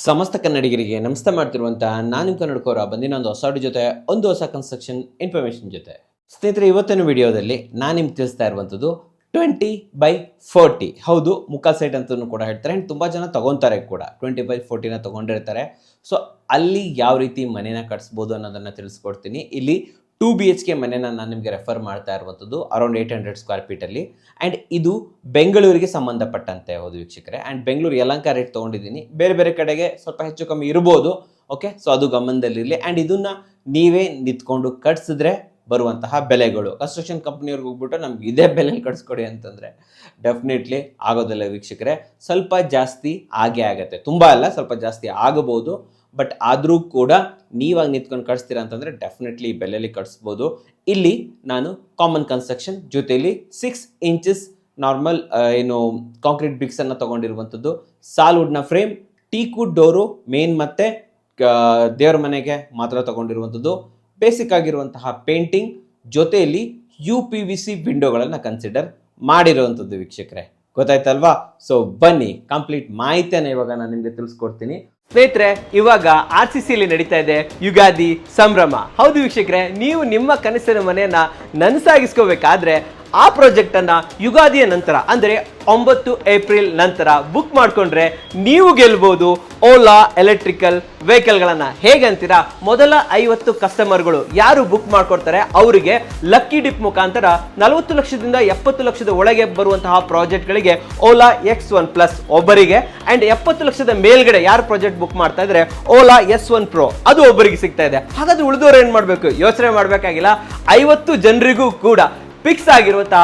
ಸಮಸ್ತ ಕನ್ನಡಿಗರಿಗೆ ನಮಸ್ತೆ ಮಾಡ್ತಿರುವಂತಹ ನಾನು ನಿಮ್ಮ ಕನ್ನಡಕೋರ ಬಂದಿನ ಒಂದು ಹೊಸ ಜೊತೆ ಒಂದು ಹೊಸ ಕನ್ಸ್ಟ್ರಕ್ಷನ್ ಇನ್ಫಾರ್ಮೇಷನ್ ಜೊತೆ. ಸ್ನೇಹಿತರೆ, ಇವತ್ತಿನ ವಿಡಿಯೋದಲ್ಲಿ ನಾನು ನಿಮ್ಗೆ ತಿಳಿಸ್ತಾ ಇರುವಂಥದ್ದು 20/40. ಹೌದು, ಮುಕ್ಕಾಲ್ ಸೈಟ್ ಅಂತಲೂ ಕೂಡ ಹೇಳ್ತಾರೆ. ಆ್ಯಂಡ್ ತುಂಬ ಜನ ತೊಗೊತಾರೆ ಕೂಡ 20/40ನ ತೊಗೊಂಡಿರ್ತಾರೆ. ಸೊ ಅಲ್ಲಿ ಯಾವ ರೀತಿ ಮನೇನ ಕಟ್ಸ್ಬೋದು ಅನ್ನೋದನ್ನು ತಿಳಿಸ್ಕೊಡ್ತೀನಿ. ಇಲ್ಲಿ 2 BHK ಮನೇನ ನಾನು ನಿಮಗೆ ರೆಫರ್ ಮಾಡ್ತಾ ಇರುವಂಥದ್ದು ಅರೌಂಡ್ 800 ಸ್ಕ್ವೇರ್ ಫೀಟಲ್ಲಿ. ಆ್ಯಂಡ್ ಇದು ಬೆಂಗಳೂರಿಗೆ ಸಂಬಂಧಪಟ್ಟಂತೆ ಹೌದು ವೀಕ್ಷಕರೇ. ಆ್ಯಂಡ್ ಬೆಂಗಳೂರು ಯಲಹಂಕ ರೇಟ್ ತೊಗೊಂಡಿದ್ದೀನಿ. ಬೇರೆ ಬೇರೆ ಕಡೆಗೆ ಸ್ವಲ್ಪ ಹೆಚ್ಚು ಕಮ್ಮಿ ಇರ್ಬೋದು. ಓಕೆ, ಸೊ ಅದು ಗಮನದಲ್ಲಿರಲಿ. ಆ್ಯಂಡ್ ಇದನ್ನು ನೀವೇ ನಿಂತ್ಕೊಂಡು ಕಟ್ಸಿದ್ರೆ ಬರುವಂತಹ ಬೆಲೆಗಳು, ಕನ್ಸ್ಟ್ರಕ್ಷನ್ ಕಂಪ್ನಿಯವ್ರಿಗೆ ಹೋಗ್ಬಿಟ್ಟು ನಮ್ಗೆ ಇದೇ ಬೆಲೆಯಲ್ಲಿ ಕಟ್ಸ್ಕೊಡಿ ಅಂತಂದರೆ ಡೆಫಿನೆಟ್ಲಿ ಆಗೋದಿಲ್ಲ ವೀಕ್ಷಕರೇ. ಸ್ವಲ್ಪ ಜಾಸ್ತಿ ಆಗೇ ಆಗುತ್ತೆ, ತುಂಬ ಅಲ್ಲ, ಸ್ವಲ್ಪ ಜಾಸ್ತಿ ಆಗಬಹುದು. ಬಟ್ ಆದರೂ ಕೂಡ ನೀವಾಗಿ ನಿಂತ್ಕೊಂಡು ಕಟ್ಸ್ತೀರಾ ಅಂತಂದರೆ ಡೆಫಿನೆಟ್ಲಿ ಈ ಬೆಲೆಯಲ್ಲಿ ಕಟ್ಸ್ಬೋದು. ಇಲ್ಲಿ ನಾನು ಕಾಮನ್ ಕನ್ಸ್ಟ್ರಕ್ಷನ್ ಜೊತೆಯಲ್ಲಿ 6 ಇಂಚಸ್ ನಾರ್ಮಲ್ ಏನು ಕಾಂಕ್ರೀಟ್ ಬ್ರಿಕ್ಸನ್ನು ತೊಗೊಂಡಿರುವಂಥದ್ದು, ಸಾಲ್ವುಡ್ನ ಫ್ರೇಮ್, ಟೀಕ್ವುಡ್ ಡೋರು ಮೇನ್ ಮತ್ತು ದೇವರ ಮನೆಗೆ ಮಾತ್ರ ತೊಗೊಂಡಿರುವಂಥದ್ದು, ಬೇಸಿಕ್ ಆಗಿರುವಂತಹ ಪೇಂಟಿಂಗ್ ಜೊತೆಯಲ್ಲಿ UPVC ವಿಂಡೋಗಳನ್ನು ಕನ್ಸಿಡರ್ ಮಾಡಿರುವಂಥದ್ದು ವೀಕ್ಷಕರೇ. ಗೊತ್ತಾಯ್ತಲ್ವಾ? ಸೊ ಬನ್ನಿ, ಕಂಪ್ಲೀಟ್ ಮಾಹಿತಿಯನ್ನು ಇವಾಗ ನಾನು ನಿಮಗೆ ತಿಳಿಸ್ಕೊಡ್ತೀನಿ. ಸ್ನೇಹಿತರೆ, ಇವಾಗ RCCಯಲ್ಲಿ ನಡೀತಾ ಇದೆ ಯುಗಾದಿ ಸಂಭ್ರಮ. ಹೌದು ವೀಕ್ಷಕರೇ, ನೀವು ನಿಮ್ಮ ಕನಸಿನ ಮನೆಯನ್ನ ನನಸಾಗಿಸ್ಕೋಬೇಕಾದ್ರೆ ಆ ಪ್ರಾಜೆಕ್ಟ್ ಅನ್ನ ಯುಗಾದಿಯ ನಂತರ ಅಂದರೆ 9 ಏಪ್ರಿಲ್ ನಂತರ ಬುಕ್ ಮಾಡ್ಕೊಂಡ್ರೆ ನೀವು ಗೆಲ್ಬಹುದು ಓಲಾ ಎಲೆಕ್ಟ್ರಿಕಲ್ ವೆಹಿಕಲ್ಗಳನ್ನ. ಹೇಗಂತೀರಾ? ಮೊದಲ 50 ಕಸ್ಟಮರ್ಗಳು ಯಾರು ಬುಕ್ ಮಾಡ್ಕೊಡ್ತಾರೆ ಅವರಿಗೆ ಲಕ್ಕಿ ಡಿಪ್ ಮುಖಾಂತರ 40 ಲಕ್ಷದಿಂದ 70 ಲಕ್ಷದ ಒಳಗೆ ಬರುವಂತಹ ಪ್ರಾಜೆಕ್ಟ್ಗಳಿಗೆ ಓಲಾ X1+ ಒಬ್ಬರಿಗೆ, ಅಂಡ್ 70 ಲಕ್ಷದ ಮೇಲ್ಗಡೆ ಯಾರು ಪ್ರಾಜೆಕ್ಟ್ ಬುಕ್ ಮಾಡ್ತಾ ಇದ್ರೆ ಓಲಾ S1 Pro ಅದು ಒಬ್ಬರಿಗೆ ಸಿಗ್ತಾ ಇದೆ. ಹಾಗಾದ್ರೆ ಉಳಿದವರು ಏನ್ ಮಾಡ್ಬೇಕು? ಯೋಚನೆ ಮಾಡ್ಬೇಕಾಗಿಲ್ಲ. 50 ಜನರಿಗೂ ಕೂಡ ಫಿಕ್ಸ್ ಆಗಿರುವಂತಹ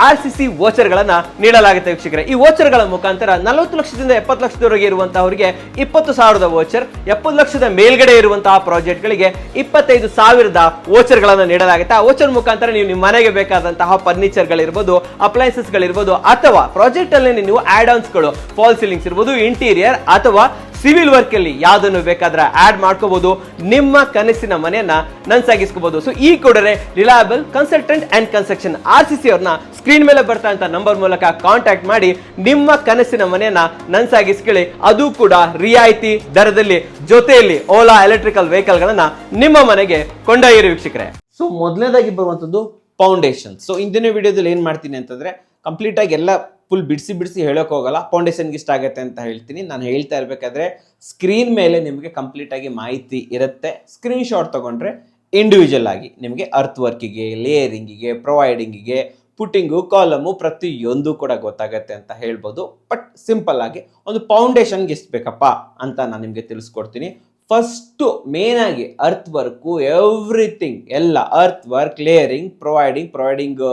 RCC ವೋಚರ್ಗಳನ್ನ ನೀಡಲಾಗುತ್ತೆ ವೀಕ್ಷಕರೇ. ಈ ವೋಚರ್ಗಳ ಮುಖಾಂತರ 40 ಲಕ್ಷದಿಂದ 70 ಲಕ್ಷದವರೆಗೆ ಇರುವಂತಹವರಿಗೆ 20,000 ವೋಚರ್, 70 ಲಕ್ಷದ ಮೇಲ್ಗಡೆ ಇರುವಂತಹ ಪ್ರಾಜೆಕ್ಟ್ಗಳಿಗೆ 25,000 ವೋಚರ್ಗಳನ್ನ ನೀಡಲಾಗುತ್ತೆ. ಆ ವೋಚರ್ ಮುಖಾಂತರ ನೀವು ನಿಮ್ಮ ಮನೆಗೆ ಬೇಕಾದಂತಹ ಫರ್ನಿಚರ್ಗಳಿರ್ಬೋದು, ಅಪ್ಲೈನ್ಸಸ್ಗಳಿರ್ಬೋದು, ಅಥವಾ ಪ್ರಾಜೆಕ್ಟ್ ಅಲ್ಲಿ ನೀವು ಆಡ್ ಆನ್ಸ್ಗಳು, ಫಾಲ್ ಸೀಲಿಂಗ್ಸ್ ಇರ್ಬೋದು, ಇಂಟೀರಿಯರ್ ಅಥವಾ ಸಿವಿಲ್ ವರ್ಕ್ ಅಲ್ಲಿ ಯಾವ್ದನ್ನು ಬೇಕಾದ್ರೆ ಆಡ್ ಮಾಡ್ಕೋಬಹುದು. ನಿಮ್ಮ ಕನಸಿನ ಮನೆಯನ್ನ ನನ್ಸಾಗಿಸ್ಕೋಬಹುದು. ಸೊ ಈ ಕೂಡಲೇ reliable consultant and construction RCC ಅವ್ರನ್ನ ಸ್ಕ್ರೀನ್ ಮೇಲೆ ಬರ್ತಾ ಅಂತ ನಂಬರ್ ಮೂಲಕ ಕಾಂಟ್ಯಾಕ್ಟ್ ಮಾಡಿ ನಿಮ್ಮ ಕನಸಿನ ಮನೆಯನ್ನ ನನ್ಸಾಗಿಸ್ಕೊಳ್ಳಿ. ಅದು ಕೂಡ ರಿಯಾಯಿತಿ ದರದಲ್ಲಿ, ಜೊತೆಯಲ್ಲಿ ಓಲಾ ಎಲೆಕ್ಟ್ರಿಕಲ್ ವೆಹಿಕಲ್ ಗಳನ್ನ ನಿಮ್ಮ ಮನೆಗೆ ಕೊಂಡೊಯ್ಯಿರಿ ವೀಕ್ಷಕರೇ. ಸೊ ಮೊದಲನೇದಾಗಿ ಬರುವಂತದ್ದು ಫೌಂಡೇಶನ್. ಸೊ ಇಂದಿನ ವಿಡಿಯೋದಲ್ಲಿ ಏನ್ ಮಾಡ್ತೀನಿ ಅಂತಂದ್ರೆ ಕಂಪ್ಲೀಟ್ ಆಗಿ ಎಲ್ಲ ಫುಲ್ ಬಿಡಿಸಿ ಹೇಳೋಕೆ ಹೋಗಲ್ಲ. ಫೌಂಡೇಶನ್ಗೆ ಇಷ್ಟ ಆಗುತ್ತೆ ಅಂತ ಹೇಳ್ತೀನಿ. ನಾನು ಹೇಳ್ತಾ ಇರಬೇಕಾದ್ರೆ ಸ್ಕ್ರೀನ್ ಮೇಲೆ ನಿಮಗೆ ಕಂಪ್ಲೀಟ್ ಆಗಿ ಮಾಹಿತಿ ಇರುತ್ತೆ. ಸ್ಕ್ರೀನ್ ಶಾಟ್ ತಗೊಂಡ್ರೆ ಇಂಡಿವಿಜುವಲ್ ಆಗಿ ನಿಮಗೆ ಅರ್ತ್ ವರ್ಕಿಗೆ, ಲೇಯರಿಂಗಿಗೆ, ಪ್ರೊವೈಡಿಂಗಿಗೆ, ಪುಟ್ಟಿಂಗು, ಕಾಲಮು ಪ್ರತಿಯೊಂದು ಕೂಡ ಗೊತ್ತಾಗತ್ತೆ ಅಂತ ಹೇಳ್ಬೋದು. ಬಟ್ ಸಿಂಪಲ್ ಆಗಿ ಒಂದು ಫೌಂಡೇಶನ್ಗೆ ಎಷ್ಟು ಬೇಕಪ್ಪ ಅಂತ ನಾನು ನಿಮಗೆ ತಿಳಿಸ್ಕೊಡ್ತೀನಿ. ಫಸ್ಟು ಮೇನ್ ಆಗಿ ಅರ್ತ್ ವರ್ಕು, ಎವ್ರಿಥಿಂಗ್ ಎಲ್ಲ earth work, layering, providing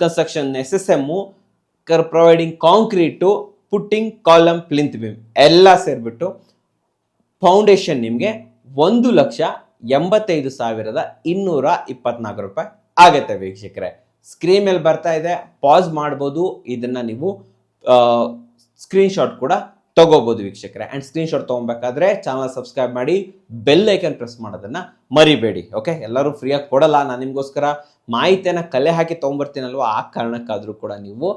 construction SSM, providing concrete, putting, column, plinth beam ಎಲ್ಲ ಸೇರಿಬಿಟ್ಟು ಫೌಂಡೇಶನ್ ನಿಮಗೆ 1,85,224 ರೂಪಾಯಿ ಆಗುತ್ತೆ ವೀಕ್ಷಕರೇ. ಸ್ಕ್ರೀನ್ ಮೇಲೆ ಬರ್ತಾ ಇದೆ, ಪಾಸ್ ಮಾಡ್ಬೋದು. ಇದನ್ನ ನೀವು ಸ್ಕ್ರೀನ್ ಶಾಟ್ ಕೂಡ ತಗೋಬಹುದು ವೀಕ್ಷಕರೇ. ಅಂಡ್ ಸ್ಕ್ರೀನ್ ಶಾಟ್ ತಗೊಬೇಕಾದ್ರೆ ಚಾನಲ್ ಸಬ್ಸ್ಕ್ರೈಬ್ ಮಾಡಿ, ಬೆಲ್ ಐಕನ್ ಪ್ರೆಸ್ ಮಾಡೋದನ್ನ ಮರಿಬೇಡಿ. ಓಕೆ, ಎಲ್ಲರೂ ಫ್ರೀಯಾಗಿ ಕೊಡಲ್ಲ, ನಾನು ನಿಮಗೋಸ್ಕರ ಮಾಹಿತಿಯನ್ನು ಕಲೆ ಹಾಕಿ ತೊಗೊಂಬರ್ತೀನಲ್ವ, ಆ ಕಾರಣಕ್ಕಾದರೂ ಕೂಡ ನೀವು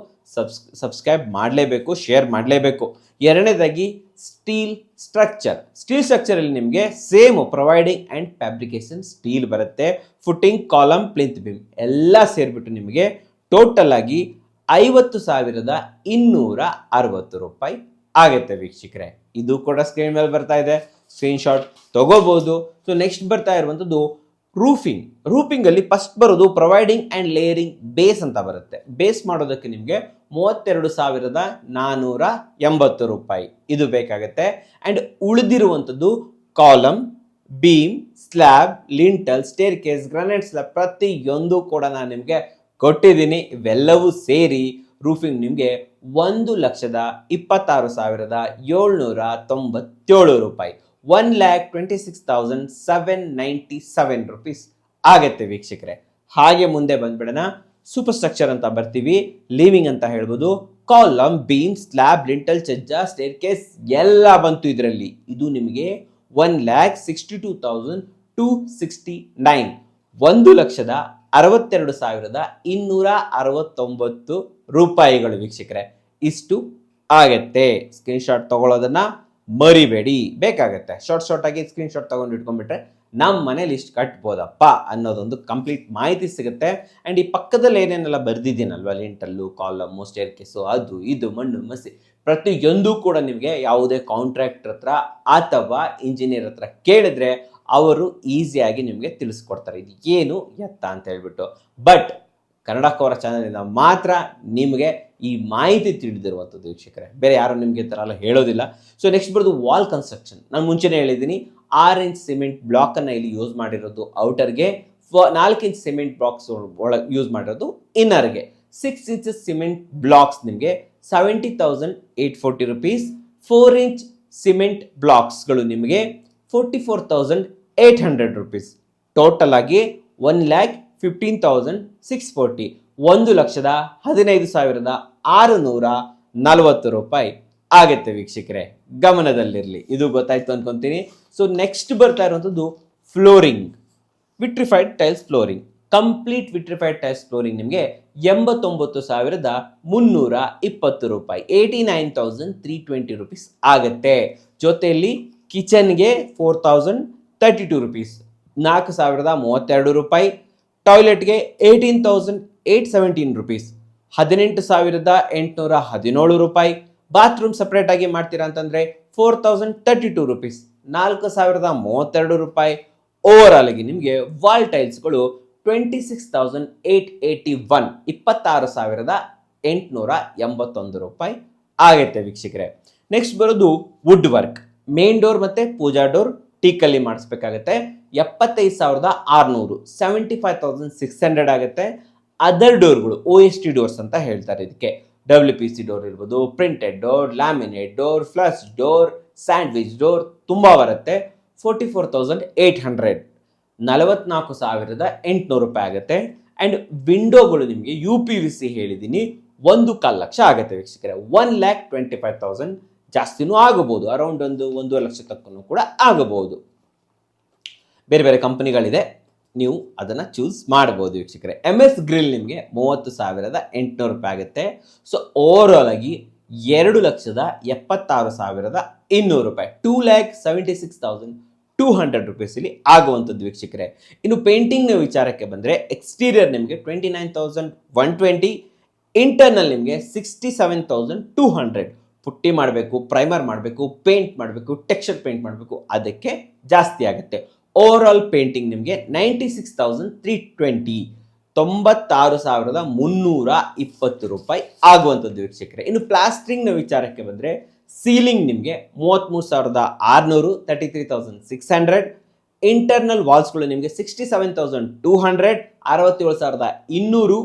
ಸಬ್ಸ್ಕ್ರೈಬ್ ಮಾಡಲೇಬೇಕು, ಶೇರ್ ಮಾಡಲೇಬೇಕು. ಎರಡನೇದಾಗಿ ಸ್ಟೀಲ್ ಸ್ಟ್ರಕ್ಚರಲ್ಲಿ ನಿಮಗೆ same providing and fabrication steel ಬರುತ್ತೆ. ಫುಟ್ಟಿಂಗ್, ಕಾಲಮ್, ಪ್ಲಿಂತ್ ಬೀಮ್ ಎಲ್ಲ ಸೇರಿಬಿಟ್ಟು ನಿಮಗೆ ಟೋಟಲ್ ಆಗಿ 50,260 ರೂಪಾಯಿ ಆಗುತ್ತೆ ವೀಕ್ಷಕರೇ. ಇದು ಕೂಡ ಸ್ಕ್ರೀನ್ ಮೇಲೆ ಬರ್ತಾ ಇದೆ, ಸ್ಕ್ರೀನ್ ಶಾಟ್ ತಗೋಬಹುದು. ಸೊ ನೆಕ್ಸ್ಟ್ ಬರ್ತಾ ಇರುವಂಥದ್ದು ರೂಫಿಂಗ್ ಅಲ್ಲಿ ಫಸ್ಟ್ ಬರೋದು ಪ್ರೊವೈಡಿಂಗ್ ಅಂಡ್ ಲೇಯರಿಂಗ್ ಬೇಸ್ ಅಂತ ಬರುತ್ತೆ. ಬೇಸ್ ಮಾಡೋದಕ್ಕೆ ನಿಮಗೆ 32,480 ರೂಪಾಯಿ ಇದು ಬೇಕಾಗುತ್ತೆ. ಅಂಡ್ ಉಳಿದಿರುವಂಥದ್ದು column, beam, slab, lintel, staircase, granite slab ಪ್ರತಿಯೊಂದು ಕೂಡ ನಾನು ನಿಮಗೆ ಕೊಟ್ಟಿದ್ದೀನಿ. ಇವೆಲ್ಲವೂ ಸೇರಿ ರೂಫಿಂಗ್ ನಿಮಗೆ 1,26,797 ರೂಪಾಯಿ, 1,26,797 ರೂಪೀಸ್ ಆಗತ್ತೆ ವೀಕ್ಷಕರೇ. ಹಾಗೆ ಮುಂದೆ ಬಂದ್ಬಿಡೋಣ. ಸೂಪರ್ ಸ್ಟ್ರಕ್ಚರ್ ಅಂತ ಬರ್ತೀವಿ, ಲಿವಿಂಗ್ ಅಂತ ಹೇಳ್ಬೋದು. ಕಾಲಮ್, ಬೀಮ್, ಸ್ಲ್ಯಾಬ್, ಲಿಂಟಲ್, ಚಜ್ಜ, ಸ್ಟೇರ್ ಕೇಸ್ ಎಲ್ಲ ಬಂತು ಇದರಲ್ಲಿ. ಇದು ನಿಮಗೆ 1,62,269, 1,62,269 ರೂಪಾಯಿಗಳು ವೀಕ್ಷಕರೇ. ಇಷ್ಟು ಆಗತ್ತೆ. ಸ್ಕ್ರೀನ್ ಶಾಟ್ ತಗೊಳ್ಳೋದನ್ನ ಮರಿಬೇಡಿ. ಬೇಕಾಗತ್ತೆ ಶಾರ್ಟ್ ಆಗಿ ಸ್ಕ್ರೀನ್ ಶಾಟ್ ತಗೊಂಡು ಇಟ್ಕೊಂಡ್ಬಿಟ್ರೆ ನಮ್ಮ ಮನೇಲಿ ಇಷ್ಟು ಕಟ್ಬೋದಪ್ಪ ಅನ್ನೋದೊಂದು ಕಂಪ್ಲೀಟ್ ಮಾಹಿತಿ ಸಿಗುತ್ತೆ. ಆ್ಯಂಡ್ ಈ ಪಕ್ಕದಲ್ಲಿ ಏನೇನೆಲ್ಲ ಬರೆದಿದ್ದೀನಲ್ವ, ಲಿಂಟಲ್ಲು, ಕಾಲಮ್ಮು, ಸ್ಟೇರ್ ಕೇಸು, ಅದು ಇದು ಮಣ್ಣು ಮಸಿ ಪ್ರತಿಯೊಂದು ಕೂಡ ನಿಮಗೆ ಯಾವುದೇ ಕಾಂಟ್ರಾಕ್ಟರ್ ಹತ್ರ ಅಥವಾ ಇಂಜಿನಿಯರ್ ಹತ್ರ ಕೇಳಿದ್ರೆ ಅವರು ಈಸಿಯಾಗಿ ನಿಮಗೆ ತಿಳಿಸ್ಕೊಡ್ತಾರೆ ಇದು ಏನು ಎತ್ತ ಅಂತ ಹೇಳ್ಬಿಟ್ಟು. ಬಟ್ ಕನ್ನಡ ಕೋರ ಚಾನಲಿಂದ ಮಾತ್ರ ನಿಮಗೆ ಈ ಮಾಹಿತಿ ತಿಳಿದಿರುವಂಥದ್ದು ವೀಕ್ಷಕರೇ, ಬೇರೆ ಯಾರು ನಿಮಗೆ ಈ ಥರ ಎಲ್ಲ ಹೇಳೋದಿಲ್ಲ. ಸೊ ನೆಕ್ಸ್ಟ್ ಬರೋದು ವಾಲ್ ಕನ್ಸ್ಟ್ರಕ್ಷನ್. ನಾನು ಮುಂಚೆನೇ ಹೇಳಿದ್ದೀನಿ 6 ಇಂಚ್ ಸಿಮೆಂಟ್ ಬ್ಲಾಕನ್ನು ಇಲ್ಲಿ ಯೂಸ್ ಮಾಡಿರೋದು ಔಟರ್ಗೆ, 4 ಇಂಚ್ ಸಿಮೆಂಟ್ ಬಾಕ್ಸ್ ಒಳಗೆ ಯೂಸ್ ಮಾಡಿರೋದು ಇನ್ನರ್ಗೆ. 6 ಇಂಚಸ್ ಸಿಮೆಂಟ್ ಬ್ಲಾಕ್ಸ್ ನಿಮಗೆ 70,840 rupees. 4 ಇಂಚ್ ಸಿಮೆಂಟ್ ಬ್ಲಾಕ್ಸ್ಗಳು ನಿಮಗೆ 44,800 rupees. ಟೋಟಲ್ ಆಗಿ 1,15,640, 1,15,640 ರೂಪಾಯಿ ಆಗುತ್ತೆ ವೀಕ್ಷಕರೇ. ಗಮನದಲ್ಲಿರಲಿ, ಇದು ಗೊತ್ತಾಯ್ತು ಅನ್ಕೊಂತೀನಿ. ಸೊ ನೆಕ್ಸ್ಟ್ ಬರ್ತಾ ಇರುವಂಥದ್ದು flooring, vitrified tiles flooring. Complete vitrified tiles flooring ನಿಮಗೆ 89,320 ರೂಪಾಯಿ, 89,320 rupees ಆಗುತ್ತೆ. ಜೊತೆಯಲ್ಲಿ ಕಿಚನ್ಗೆ 4,032 rupees, 4,032 ರೂಪಾಯಿ. ಟಾಯ್ಲೆಟ್ಗೆ 18,817 rupees, 18,817 ರೂಪಾಯಿ. ಬಾತ್ರೂಮ್ ಸಪ್ರೇಟ್ ಆಗಿ ಮಾಡ್ತೀರಾ ಅಂತಂದ್ರೆ 4,032 rupees, 4,032 ರೂಪಾಯಿ. ಓವರ್ ಆಲ್ ಆಗಿ ನಿಮಗೆ ವಾಲ್ ಟೈಲ್ಸ್ಗಳು 26,881, 26,881 ರೂಪಾಯಿ ಆಗುತ್ತೆ ವೀಕ್ಷಕರೇ. ನೆಕ್ಸ್ಟ್ ಬರೋದು ವುಡ್ ವರ್ಕ್. ಮೇನ್ ಡೋರ್ ಮತ್ತೆ ಪೂಜಾ ಡೋರ್ ಟೀಕಲ್ಲಿ ಮಾಡಿಸ್ಬೇಕಾಗತ್ತೆ, 75,600, 75,600 ಆಗುತ್ತೆ. ಅದರ್ ಡೋರ್ಗಳು OST ಡೋರ್ಸ್ ಅಂತ ಹೇಳ್ತಾರೆ ಇದಕ್ಕೆ. WPC ಡೋರ್ ಇರ್ಬೋದು, printed door, laminate door, flush door, sandwich door ತುಂಬ ಬರುತ್ತೆ. 44,800, 44,800 ರೂಪಾಯಿ ಆಗುತ್ತೆ. ಆ್ಯಂಡ್ ವಿಂಡೋಗಳು ನಿಮಗೆ UPVC ಹೇಳಿದ್ದೀನಿ 1.25 ಲಕ್ಷ ಆಗುತ್ತೆ ವೀಕ್ಷಕರೇ. 1,25,000, ಜಾಸ್ತಿನೂ ಆಗಬಹುದು, ಅರೌಂಡ್ 1 ಲಕ್ಷ ತಕ್ಕೂ ಕೂಡ ಆಗಬಹುದು. ಬೇರೆ ಬೇರೆ ಕಂಪನಿಗಳಿದೆ, ನೀವು ಅದನ್ನು ಚೂಸ್ ಮಾಡ್ಬೋದು ವೀಕ್ಷಕರೇ. MS ಗ್ರಿಲ್ ನಿಮಗೆ 30,800 ರೂಪಾಯಿ ಆಗುತ್ತೆ. ಸೊ ಓವರ್ ಆಗಿ 2,76,200 ರೂಪಾಯಿ, 2,76,200 rupees ಇಲ್ಲಿ ಆಗುವಂಥದ್ದು ವೀಕ್ಷಕರೇ. ಇನ್ನು ಪೇಂಟಿಂಗ್ನ ವಿಚಾರಕ್ಕೆ ಬಂದರೆ ಎಕ್ಸ್ಟೀರಿಯರ್ ನಿಮಗೆ 29,120, ಇಂಟರ್ನಲ್ ನಿಮಗೆ 67,200. ಪುಟ್ಟಿ ಮಾಡಬೇಕು, ಪ್ರೈಮರ್ ಮಾಡಬೇಕು, ಪೇಂಟ್ ಮಾಡಬೇಕು, ಟೆಕ್ಸ್ಚರ್ ಪೇಂಟ್ ಮಾಡಬೇಕು, ಅದಕ್ಕೆ ಜಾಸ್ತಿ ಆಗುತ್ತೆ. ಓವರ್ ಆಲ್ ಪೇಂಟಿಂಗ್ ನಿಮಗೆ 96,320, 96,320 ರೂಪಾಯಿ ಆಗುವಂಥದ್ದು ವೀಕ್ಷಕರೇ. ಇನ್ನು ಪ್ಲಾಸ್ಟ್ರಿಂಗ್ನ ವಿಚಾರಕ್ಕೆ ಬಂದರೆ ಸೀಲಿಂಗ್ ನಿಮಗೆ 33,600, 33,600. ಇಂಟರ್ನಲ್ ವಾಲ್ಸ್ಗಳು ನಿಮಗೆ 67,200, 67,200.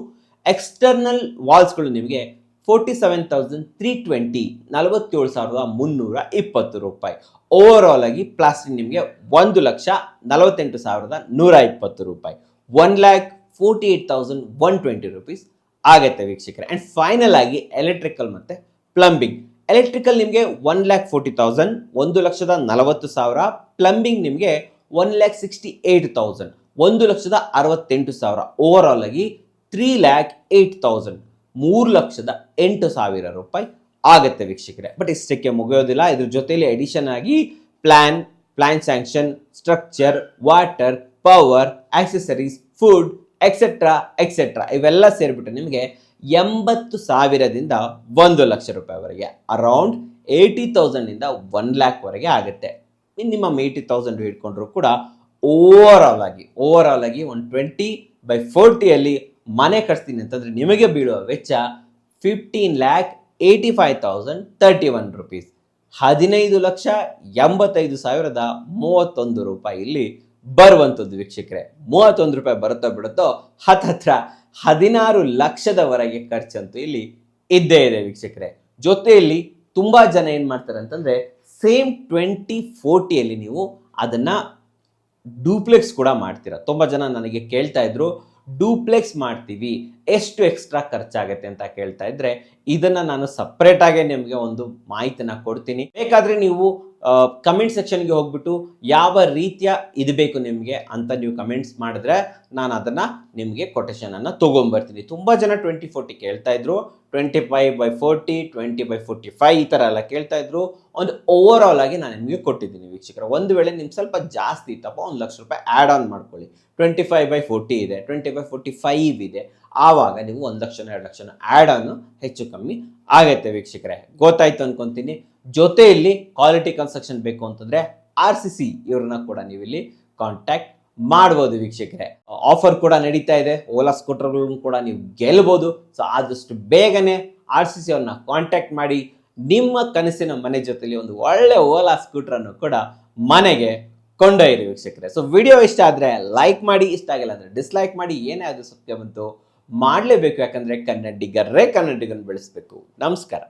ಎಕ್ಸ್ಟರ್ನಲ್ ವಾಲ್ಸ್ಗಳು ನಿಮಗೆ 47,320, 47,320 ರೂಪಾಯಿ. ಓವರ್ ಆಲ್ ಆಗಿ ಪ್ಲಾಸ್ಟಿಕ್ ನಿಮಗೆ 1,48,120 ರೂಪಾಯಿ, 1,48,120 rupees ಆಗುತ್ತೆ ವೀಕ್ಷಕರೇ. ಆ್ಯಂಡ್ ಫೈನಲ್ ಆಗಿ ಎಲೆಕ್ಟ್ರಿಕಲ್ ಮತ್ತು ಪ್ಲಂಬಿಂಗ್. ಎಲೆಕ್ಟ್ರಿಕಲ್ ನಿಮಗೆ 1,40,000, 1,40,000. ಪ್ಲಂಬಿಂಗ್ ನಿಮಗೆ 1,68,000, 1,68,000. ಓವರ್ ಆಲ್ ಆಗಿ 3,08,000, 3,08,000 ರೂಪಾಯಿ ಆಗುತ್ತೆ ವೀಕ್ಷಕರೇ. ಬಟ್ ಇಷ್ಟಕ್ಕೆ ಮುಗಿಯೋದಿಲ್ಲ, ಇದ್ರ ಜೊತೆಲಿ ಎಡಿಷನ್ ಆಗಿ plan sanction, structure, water, power, accessories, food, etcetera ಇವೆಲ್ಲ ಸೇರಿಬಿಟ್ಟು ನಿಮಗೆ 80,000ದಿಂದ 1 ಲಕ್ಷ ರೂಪಾಯಿವರೆಗೆ, ಅರೌಂಡ್ 80,000ಇಂದ 1 lakh ವರೆಗೆ ಆಗುತ್ತೆ. ಮಿನಿಮಮ್ 80,000 ಹಿಡ್ಕೊಂಡ್ರು ಕೂಡ ಓವರ್ ಆಲ್ ಆಗಿ 120/40 ಮನೆ ಕಟ್ಸ್ತೀನಿ ಅಂತಂದ್ರೆ ನಿಮಗೆ ಬೀಳುವ ವೆಚ್ಚ 15,85,031 rupees, 15,85,031 ರೂಪಾಯಿ ಇಲ್ಲಿ ಬರುವಂಥದ್ದು ವೀಕ್ಷಕರೇ. 31 ರೂಪಾಯಿ ಬರುತ್ತೋ ಬಿಡುತ್ತೋ ಹತ್ರ 16 ಲಕ್ಷದವರೆಗೆ ಖರ್ಚಂತೂ ಇಲ್ಲಿ ಇದ್ದೇ ಇದೆ ವೀಕ್ಷಕರೇ. ಜೊತೆಯಲ್ಲಿ ತುಂಬಾ ಜನ ಏನ್ ಮಾಡ್ತಾರೆ ಅಂತಂದ್ರೆ ಸೇಮ್ 2040 ನೀವು ಅದನ್ನ ಡೂಪ್ಲೆಕ್ಸ್ ಕೂಡ ಮಾಡ್ತೀರಾ. ತುಂಬಾ ಜನ ನನಗೆ ಕೇಳ್ತಾ ಇದ್ರು, ಡೂಪ್ಲೆಕ್ಸ್ ಮಾಡ್ತೀವಿ ಎಷ್ಟು ಎಕ್ಸ್ಟ್ರಾ ಖರ್ಚಾಗತ್ತೆ ಅಂತ ಕೇಳ್ತಾ ಇದ್ರೆ, ಇದನ್ನ ನಾನು ಸಪ್ರೇಟ್ ಆಗಿ ನಿಮಗೆ ಒಂದು ಮಾಹಿತಿನ ಕೊಡ್ತೀನಿ. ಬೇಕಾದ್ರೆ ನೀವು ಕಮೆಂಟ್ ಸೆಕ್ಷನ್ಗೆ ಹೋಗ್ಬಿಟ್ಟು ಯಾವ ರೀತಿಯ ಇದು ಬೇಕು ನಿಮಗೆ ಅಂತ ನೀವು ಕಮೆಂಟ್ಸ್ ಮಾಡಿದ್ರೆ ನಾನು ಅದನ್ನು ನಿಮಗೆ ಕೊಟೇಶನನ್ನು ತೊಗೊಂಬರ್ತೀನಿ. ತುಂಬ ಜನ 2040 ಕೇಳ್ತಾ ಇದ್ರು, 25/40, 20/45 ಈ ಥರ ಎಲ್ಲ ಕೇಳ್ತಾ ಇದ್ರು. ಒಂದು ಓವರ್ ಆಲ್ ಆಗಿ ನಾನು ನಿಮಗೆ ಕೊಟ್ಟಿದ್ದೀನಿ ವೀಕ್ಷಕರ. ಒಂದು ವೇಳೆ ನಿಮ್ಗೆ ಸ್ವಲ್ಪ ಜಾಸ್ತಿ ಇತ್ತಪ್ಪ, 1 ಲಕ್ಷ ರೂಪಾಯಿ ಆ್ಯಡ್ ಆನ್ ಮಾಡ್ಕೊಳ್ಳಿ. 25/40 ಇದೆ, 20/45 ಇದೆ, ಆವಾಗ ನೀವು 1 ಲಕ್ಷ 2 ಲಕ್ಷನ ಆ್ಯಡ್ ಆನ್ ಹೆಚ್ಚು ಕಮ್ಮಿ ಆಗತ್ತೆ ವೀಕ್ಷಕರೇ. ಗೊತ್ತಾಯ್ತು ಅನ್ಕೊಂತೀನಿ. ಜೊತೆಯಲ್ಲಿ ಕ್ವಾಲಿಟಿ ಕನ್ಸ್ಟ್ರಕ್ಷನ್ ಬೇಕು ಅಂತಂದ್ರೆ RCC ಇವ್ರನ್ನ ಕೂಡ ನೀವು ಇಲ್ಲಿ ಕಾಂಟ್ಯಾಕ್ಟ್ ಮಾಡ್ಬೋದು ವೀಕ್ಷಕರೇ. ಆಫರ್ ಕೂಡ ನಡೀತಾ ಇದೆ, ಓಲಾ ಸ್ಕೂಟರ್ಗಳನ್ನು ಕೂಡ ನೀವು ಗೆಲ್ಬೋದು. ಸೊ ಆದಷ್ಟು ಬೇಗನೆ RCC ಅವ್ರನ್ನ ಕಾಂಟ್ಯಾಕ್ಟ್ ಮಾಡಿ ನಿಮ್ಮ ಕನಸಿನ ಮನೆ ಜೊತೆಲಿ ಒಂದು ಒಳ್ಳೆ ಓಲಾ ಸ್ಕೂಟರನ್ನು ಕೂಡ ಮನೆಗೆ ಕೊಂಡೊಯ್ಯಿರಿ ವೀಕ್ಷಕರೇ. ಸೊ ವಿಡಿಯೋ ಇಷ್ಟ ಆದರೆ ಲೈಕ್ ಮಾಡಿ, ಇಷ್ಟ ಆಗಿಲ್ಲ ಅಂದರೆ ಡಿಸ್ಲೈಕ್ ಮಾಡಿ. ಏನೇ ಅದು ಸತ್ಯ ಬಂತು ಮಾಡಲೇಬೇಕು, ಯಾಕಂದರೆ ಕನ್ನಡಿಗರೇ ಕನ್ನಡಿಗರನ್ನು ಬೆಳೆಸಬೇಕು. ನಮಸ್ಕಾರ.